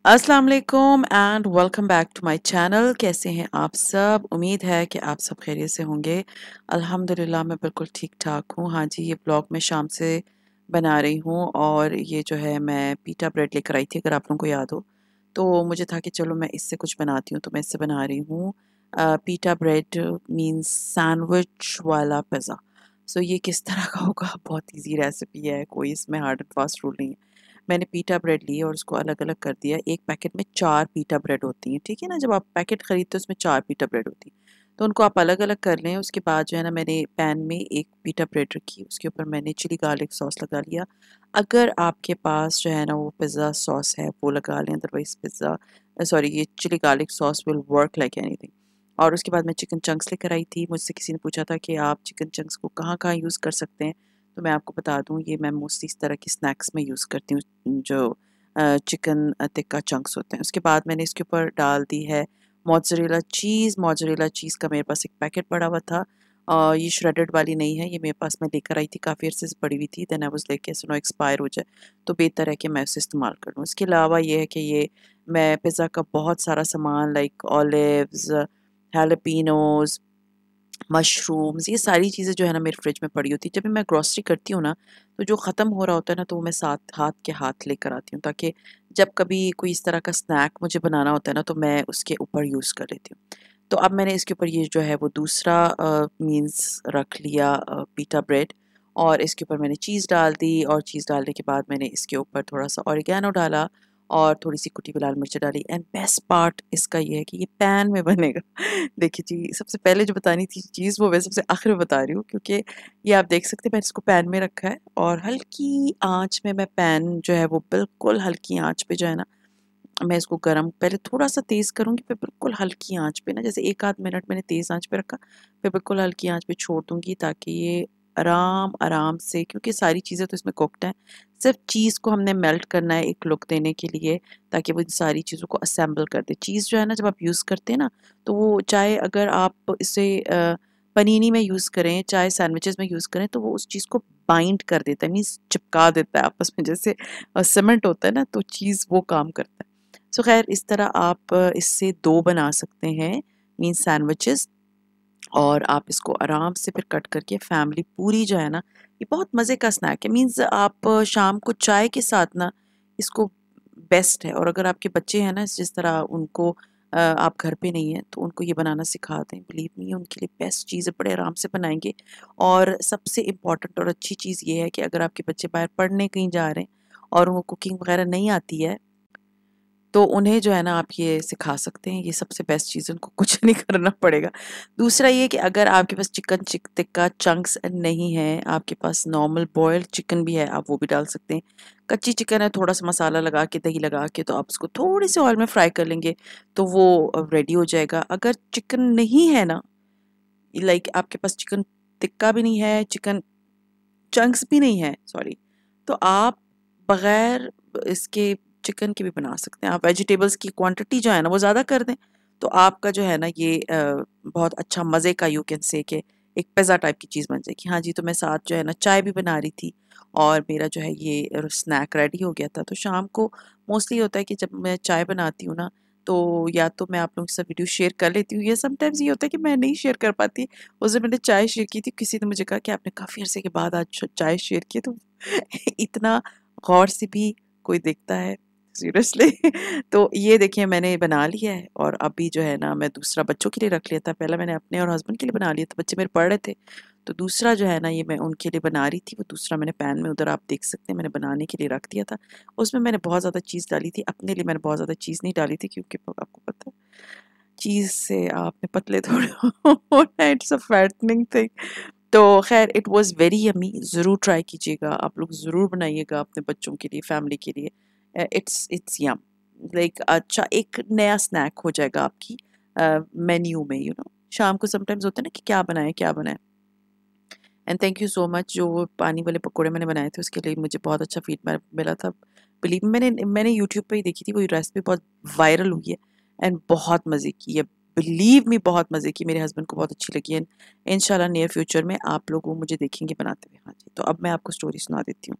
अस्सलाम वालेकुम and welcome back to my channel. कैसे हैं आप सब? उम्मीद है कि आप सब खैरियत से होंगे। अल्हम्दुलिल्लाह मैं बिल्कुल ठीक ठाक हूँ। हाँ जी, ये ब्लॉग मैं शाम से बना रही हूँ और ये जो है मैं पीटा ब्रेड लेकर आई थी, अगर आप लोगों को याद हो। तो मुझे था कि चलो मैं इससे कुछ बनाती हूँ, तो मैं इससे बना रही हूँ पीटा ब्रेड मीन्स सैंडविच वाला पिज़्ज़ा। सो ये किस तरह का होगा? बहुत ईजी रेसिपी है, कोई इसमें हार्ड एंड फास्ट रूल नहीं है। मैंने पीटा ब्रेड ली और उसको अलग-अलग कर दिया। एक पैकेट में 4 पीटा ब्रेड होती हैं, ठीक है ना? जब आप पैकेट खरीदते हो उसमें 4 पीटा ब्रेड होती हैं। तो उनको आप अलग-अलग कर लें। उसके बाद जो है ना मैंने पैन में एक पीटा ब्रेड रखी, उसके ऊपर मैंने चिली गार्लिक सॉस लगा लिया। अगर आपके पास जो है ना वो पिज़्ज़ा सॉस है वो लगा लें, अदरवाइज़ सॉरी ये chili garlic sauce will work like anything. और उसके बाद मैं चिकन चंक्स लेकर आई थी। मुझसे किसी ने पूछा था कि आप चिकन चंक्स को कहाँ-कहाँ यूज़ कर सकते हैं? तो मैं आपको बता दूँ, ये मैं मोस्टली इस तरह की स्नैक्स में यूज़ करती हूँ, जो चिकन टिक्का चंक्स होते हैं। उसके बाद मैंने इसके ऊपर डाल दी है मोज़रेला चीज़। मोज़रेला चीज़ का मेरे पास एक पैकेट पड़ा हुआ था। ये श्रेडेड वाली नहीं है, ये मेरे पास मैं लेकर आई थी, काफ़ी अरसे से पड़ी हुई थी। देन आई वाज़ लाइक ऐसे ना एक्सपायर हो जाए, तो बेहतर है कि मैं उसे इस्तेमाल कर लूँ। इसके अलावा ये है कि ये मैं पिज़्ज़ा का बहुत सारा सामान लाइक ऑलिव्स, हैलोपिनोज़, मशरूम्स, ये सारी चीज़ें जो है ना मेरे फ्रिज में पड़ी होती है। जब भी मैं ग्रोसरी करती हूँ ना, तो जो ख़त्म हो रहा होता है ना, तो वो मैं साथ हाथ के हाथ लेकर आती हूँ, ताकि जब कभी कोई इस तरह का स्नैक मुझे बनाना होता है ना, तो मैं उसके ऊपर यूज़ कर लेती हूँ। तो अब मैंने इसके ऊपर ये जो है वो दूसरा मीन्स रख लिया पीटा ब्रेड, और इसके ऊपर मैंने चीज़ डाल दी, और चीज़ डालने के बाद मैंने इसके ऊपर थोड़ा-सा ऑरिगैनो डाला और थोड़ी-सी कुटी हुई लाल मिर्च डाली। एंड बेस्ट पार्ट इसका ये है कि ये पैन में बनेगा। देखिए जी, सबसे पहले जो बतानी थी चीज़ वो मैं सबसे आखिर में बता रही हूँ, क्योंकि ये आप देख सकते हैं मैंने इसको पैन में रखा है और हल्की आँच में मैं पैन जो है वो बिल्कुल हल्की आँच पे जो है ना मैं इसको गरम पहले थोड़ा-सा तेज़ करूँगी, फिर बिल्कुल हल्की आँच पे ना, जैसे 1 आध मिनट मैंने तेज़ आँच पे रखा, फिर बिल्कुल हल्की आँच पे छोड़ दूँगी, ताकि ये आराम-आराम से, क्योंकि सारी चीज़ें तो इसमें कुक्ड हैं, सिर्फ़ चीज़ को हमने मेल्ट करना है एक लुक देने के लिए, ताकि वो इन सारी चीज़ों को असेंबल कर दे। चीज़ जो है ना जब आप यूज़ करते हैं ना, तो वो चाहे अगर आप इसे पनीनी में यूज़ करें, चाहे सैंडविचेज़ में यूज़ करें, तो वो उस चीज़ को बाइंड कर देता है, मीन्स चिपका देता है आपस में, जैसे सीमेंट होता है ना, तो चीज़ वो काम करता है। सो खैर इस तरह आप इससे 2 बना सकते हैं, मीन्स सैंडविचेस, और आप इसको आराम से फिर कट करके फैमिली पूरी जो है ना, ये बहुत मज़े का स्नैक है। मीन्स आप शाम को चाय के साथ ना इसको बेस्ट है। और अगर आपके बच्चे हैं ना जिस तरह उनको आप घर पे नहीं हैं, तो उनको ये बनाना सिखा दें, बिलीव मी उनके लिए बेस्ट चीज़ है, बड़े आराम से बनाएंगे। और सबसे इम्पॉर्टेंट और अच्छी चीज़ ये है कि अगर आपके बच्चे बाहर पढ़ने कहीं जा रहे हैं और उनको कुकिंग वगैरह नहीं आती है, तो उन्हें जो है ना आप ये सिखा सकते हैं, ये सबसे बेस्ट चीज़ है, उनको कुछ नहीं करना पड़ेगा। दूसरा ये कि अगर आपके पास चिकन टिक्का चंक्स नहीं है, आपके पास नॉर्मल बॉइल्ड चिकन भी है, आप वो भी डाल सकते हैं। कच्ची चिकन है, थोड़ा-सा मसाला लगा के, दही लगा के, तो आप उसको थोड़ी-सी ऑयल में फ्राई कर लेंगे, तो वो रेडी हो जाएगा। अगर चिकन नहीं है ना, लाइक आपके पास चिकन टिक्का भी नहीं है, चिकन चंक्स भी नहीं है, सॉरी, तो आप बगैर इसके चिकन के भी बना सकते हैं। आप वेजिटेबल्स की क्वांटिटी जो है ना वो ज़्यादा कर दें, तो आपका जो है ना ये बहुत अच्छा मज़े का यू कैन से कि एक पिज़्ज़ा टाइप की चीज़ बन जाएगी। हाँ जी, तो मैं साथ जो है ना चाय भी बना रही थी, और मेरा जो है ये स्नैक रेडी हो गया था। तो शाम को मोस्टली होता है कि जब मैं चाय बनाती हूँ ना, तो या तो मैं आप लोगों के साथ वीडियो शेयर कर लेती हूँ, या समटाइम्स ये होता है कि मैं नहीं शेयर कर पाती। उस दिन मैंने चाय शेयर की थी, किसी ने मुझे कहा कि आपने काफ़ी अरसे के बाद आज चाय शेयर की, तो इतना गौर से भी कोई देखता है सीरियसली। तो ये देखिए मैंने बना लिया है, और अभी जो है ना मैं दूसरा बच्चों के लिए रख लिया था। पहला मैंने अपने और हस्बैंड के लिए बना लिया था, बच्चे मेरे पढ़ रहे थे, तो दूसरा जो है ना ये मैं उनके लिए बना रही थी। वो दूसरा मैंने पैन में, उधर आप देख सकते हैं, मैंने बनाने के लिए रख दिया था। उसमें मैंने बहुत ज़्यादा चीज़ डाली थी, अपने लिए मैंने बहुत ज़्यादा चीज़ नहीं डाली थी, क्योंकि आपको पता है चीज़ से आपने पतले थोड़े होना है, इट्स अ फैटनिंग थिंग। तो ख़ैर इट वाज़ वेरी यम्मी, ज़रूर ट्राई कीजिएगा, आप लोग ज़रूर बनाइएगा अपने बच्चों के लिए, फैमिली के लिए। इट्स यम, लाइक अच्छा एक नया स्नैक हो जाएगा आपकी मेन्यू में, शाम को समटाइम्स होता है ना कि क्या बनाएँ, क्या बनाएँ? And thank you so much, जो वो पानी वाले पकौड़े मैंने बनाए थे उसके लिए मुझे बहुत अच्छा फीडबैक मिला था। बिलीव मैंने यूट्यूब पे ही देखी थी, वो रेसिपी बहुत वायरल हुई है एंड बहुत मज़े की है। बिलीव मी बहुत मज़े की, मेरे हस्बैंड को बहुत अच्छी लगी है। इंशाल्लाह नियर फ्यूचर में आप लोग वो मुझे देखेंगे बनाते हुए। हाँ जी, तो अब मैं आपको स्टोरी सुना देती हूँ।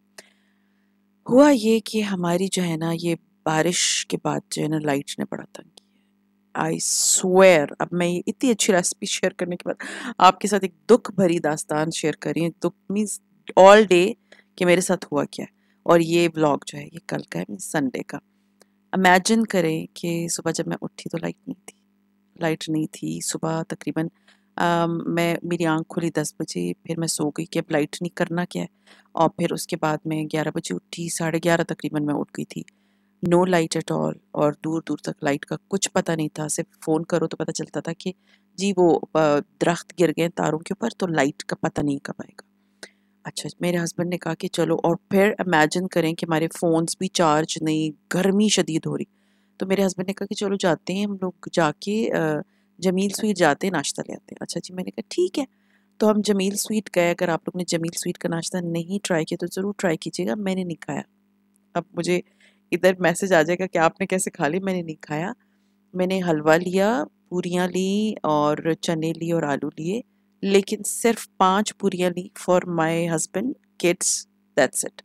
हुआ ये कि हमारी जो है ना ये बारिश के बाद जो है ना लाइट ने बड़ा तंग किया। आई स्वेयर, अब मैं ये इतनी अच्छी रेसिपी शेयर करने के बाद आपके साथ एक दुख भरी दास्तान शेयर कर रही हूँ। दुख मीन्स ऑल डे कि मेरे साथ हुआ क्या है। और ये व्लॉग जो है ये कल का है, मीन्स संडे का। इमेजिन करें कि सुबह जब मैं उठी तो लाइट नहीं थी सुबह तकरीबन। मेरी आँख खुली 10 बजे, फिर मैं सो गई कि अब लाइट नहीं, करना क्या है। और फिर उसके बाद मैं 11 बजे उठी, 11:30 तकरीबन मैं उठ गई थी। नो लाइट एट ऑल, और दूर दूर तक लाइट का कुछ पता नहीं था। सिर्फ फ़ोन करो तो पता चलता था कि जी वो दरख्त गिर गए तारों के ऊपर, तो लाइट का पता नहीं कब आएगा। अच्छा, मेरे हस्बैंड ने कहा कि चलो, और फिर इमेजिन करें कि हमारे फ़ोन्स भी चार्ज नहीं, गर्मी शदीद हो रही। तो मेरे हस्बैंड ने कहा कि चलो जाते हैं हम लोग, जाके जमील स्वीट जाते हैं, नाश्ता ले आते हैं। अच्छा जी, मैंने कहा ठीक है। तो हम जमील स्वीट गए। अगर आप लोग ने जमील स्वीट का नाश्ता नहीं ट्राई किया तो ज़रूर ट्राई कीजिएगा। मैंने नहीं खाया। अब मुझे इधर मैसेज आ जाएगा कि आपने कैसे खा ली। मैंने नहीं खाया। मैंने हलवा लिया, पूरियाँ ली और चने लिए और आलू लिए, लेकिन सिर्फ 5 पूरियाँ ली for my husband, kids, that's it.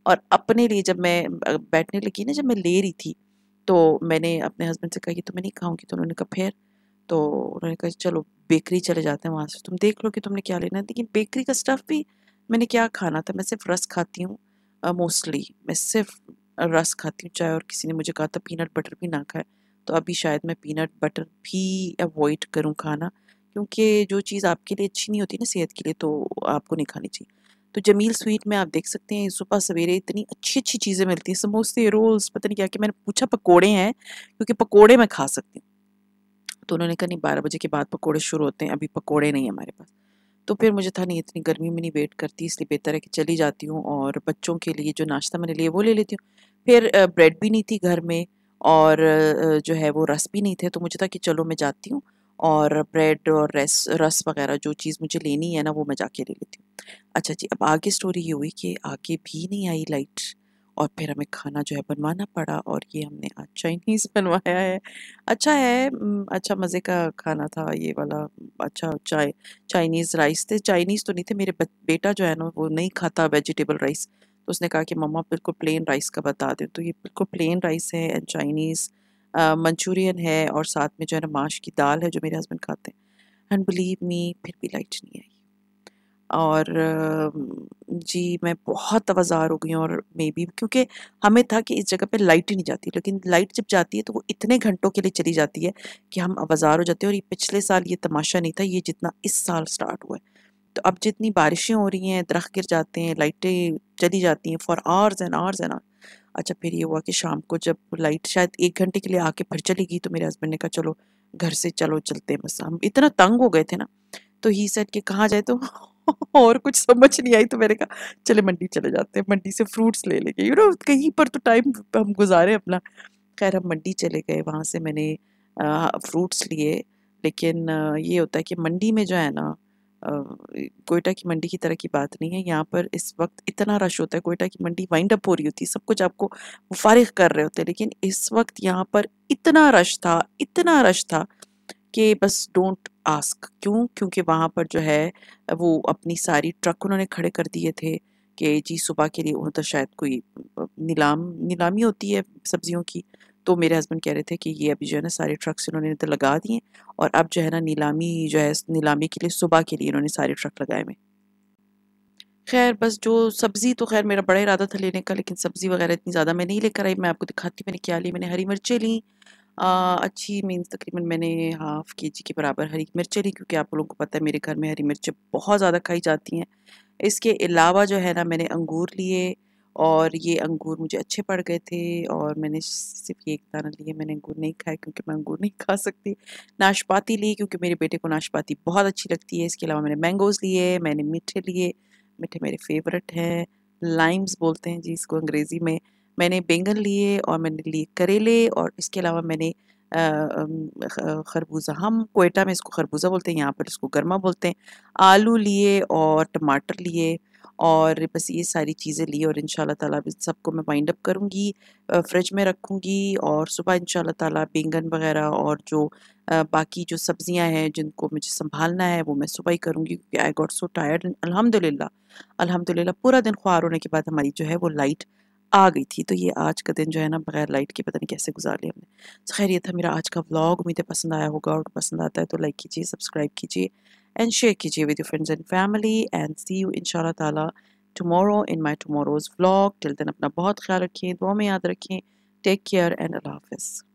और अपने लिए जब मैं बैठने लगी ना, जब मैं ले रही थी, तो मैंने अपने हस्बैंड से कहा कि तो मैं नहीं खाऊंगी। तो उन्होंने कहा फिर? तो उन्होंने कहा चलो बेकरी चले जाते हैं, वहाँ से तुम देख लो कि तुमने क्या लेना है। लेकिन बेकरी का स्टफ़ भी मैंने क्या खाना था। मैं सिर्फ रस खाती हूँ, मोस्टली मैं सिर्फ रस खाती हूँ चाय। और किसी ने मुझे कहा था पीनट बटर भी ना खाए, तो अभी शायद मैं पीनट बटर भी अवॉइड करूँ खाना, क्योंकि जो चीज़ आपके लिए अच्छी नहीं होती ना सेहत के लिए, तो आपको नहीं खानी चाहिए। तो जमील स्वीट में आप देख सकते हैं सुबह सवेरे इतनी अच्छी अच्छी चीज़ें मिलती हैं, समोसे, रोल्स, पता नहीं क्या। कि मैंने पूछा पकोड़े हैं, क्योंकि पकोड़े मैं खा सकती हूँ। तो उन्होंने कहा नहीं, 12 बजे के बाद पकोड़े शुरू होते हैं, अभी पकोड़े नहीं है हमारे पास। तो फिर मुझे था नहीं, इतनी गर्मी में नहीं वेट करती, इसलिए बेहतर है कि चली जाती हूँ और बच्चों के लिए जो नाश्ता मैंने लिया वो ले लेती हूँ। फिर ब्रेड भी नहीं थी घर में, और जो है वो रस भी नहीं थे, तो मुझे था कि चलो मैं जाती हूँ और ब्रेड और रस रस वगैरह जो चीज़ मुझे लेनी है ना, वो मैं जाके ले लेती हूँ। अच्छा जी, अब आगे स्टोरी ये हुई कि आगे भी नहीं आई लाइट, और फिर हमें खाना जो है बनवाना पड़ा, और ये हमने आज चाइनीज़ बनवाया है। अच्छा है, अच्छा मज़े का खाना था ये वाला। अच्छा, चाइनीज़ राइस थे। चाइनीज़ तो नहीं थे, मेरे बेटा जो है ना वो नहीं खाता वेजिटेबल राइस, तो उसने कहा कि मम्मा बिल्कुल प्लेन राइस का बता दे। तो ये बिल्कुल प्लेन राइस है, एंड चाइनीज़ मंचूरियन है, और साथ में जो है ना माश की दाल है जो मेरे हस्बैंड खाते हैं। एंड बिलीव मी, फिर भी लाइट नहीं आई। और जी मैं बहुत तवज़ार हो गई हूँ, और मे बी क्योंकि हमें था कि इस जगह पे लाइट ही नहीं जाती, लेकिन लाइट जब जाती है तो वो इतने घंटों के लिए चली जाती है कि हम अवज़ार हो जाते हैं। और ये पिछले साल ये तमाशा नहीं था, ये जितना इस साल स्टार्ट हुआ है। तो अब जितनी बारिशें हो रही हैं, दरख्त गिर जाते हैं, लाइटें चली जाती हैं for hours and hours and hours. अच्छा, फिर ये हुआ कि शाम को जब लाइट शायद 1 घंटे के लिए आके फिर चली गई, तो मेरे हस्बैंड ने कहा चलो घर से चलो चलते हैं। बस हम इतना तंग हो गए थे ना, तो ही सेड कि कहाँ जाए, तो और कुछ समझ नहीं आई। तो मैंने कहा चले मंडी चले जाते हैं, मंडी से फ्रूट्स ले लेंगे, कहीं पर तो टाइम हम गुजारे अपना। खैर हम मंडी चले गए, वहाँ से मैंने फ्रूट्स लिए। लेकिन ये होता है कि मंडी में जो है ना, कोयटा की मंडी की तरह की बात नहीं है। यहाँ पर इस वक्त इतना रश होता है, कोयटा की मंडी वाइंड अप हो रही होती है, सब कुछ आपको फारिग कर रहे होते हैं, लेकिन इस वक्त यहाँ पर इतना रश था, इतना रश था कि बस डोंट आस्क क्यों। क्योंकि वहाँ पर जो है वो अपनी सारी ट्रक उन्होंने खड़े कर दिए थे कि जी सुबह के लिए उधर शायद कोई नीलामी होती है सब्जियों की। तो मेरे हस्बैंड कह रहे थे कि ये अभी जो है ना सारे ट्रक्स इन्होंने इधर लगा दिए, और अब जो है ना नीलामी जो है, नीलामी के लिए सुबह के लिए इन्होंने सारे ट्रक लगाए हुए। खैर बस जो सब्ज़ी तो खैर मेरा बड़ा इरादा था लेने का, लेकिन सब्ज़ी वगैरह इतनी ज़्यादा मैं नहीं लेकर आई। मैं आपको दिखाती मैंने क्या ली। मैंने हरी मिर्चें ली, अच्छी मीन्स तकरीबन मैंने हाफ़ केजी के बराबर हरी मिर्चें ली, क्योंकि आप लोगों को पता है मेरे घर में हरी मिर्चें बहुत ज़्यादा खाई जाती हैं। इसके अलावा जो है ना मैंने अंगूर लिए, और ये अंगूर मुझे अच्छे पड़ गए थे, और मैंने सिर्फ ये एक दाना लिए। मैंने अंगूर नहीं खाए क्योंकि मैं अंगूर नहीं खा सकती। नाशपाती ली क्योंकि मेरे बेटे को नाशपाती बहुत अच्छी लगती है। इसके अलावा मैंने मैंगोज़ लिए, मैंने मीठे लिए, मीठे मेरे फेवरेट हैं, लाइम्स बोलते हैं जी इसको अंग्रेज़ी में। मैंने बैंगन लिए, और मैंने लिए करेले, और इसके अलावा मैंने खरबूजा, हम कोयटा में इसको खरबूजा बोलते हैं, यहाँ पर इसको गरमा बोलते हैं। आलू लिए और टमाटर लिए, और बस ये सारी चीज़ें ली, और इंशाल्लाह ताला अब इन सबको मैं वाइंड अप करूँगी, फ्रिज में रखूँगी, और सुबह इंशाल्लाह ताला बैंगन वगैरह और जो बाकी जो सब्जियां हैं जिनको मुझे संभालना है वो मैं सुबह ही करूँगी, क्योंकि आई गॉट सो टायर्ड। अल्हम्दुलिल्लाह, अल्हम्दुलिल्लाह पूरा दिन ख्वार होने के बाद हमारी जो है वो लाइट आ गई थी। तो ये आज का दिन जो है ना बगैर लाइट के पता नहीं कैसे गुजार लिया हमने। तो खैर ये था मेरा आज का व्लॉग। उम्मीद है पसंद आया होगा, और पसंद आता है तो लाइक कीजिए, सब्सक्राइब कीजिए एंड शेयर कीजिए with your friends and family, and see you इंशाल्लाह ताला tomorrow in my tomorrow's vlog. Till then अपना बहुत ख्याल रखें, दुआ में याद रखें। टेक केयर एंड अल्लाह हाफिज़।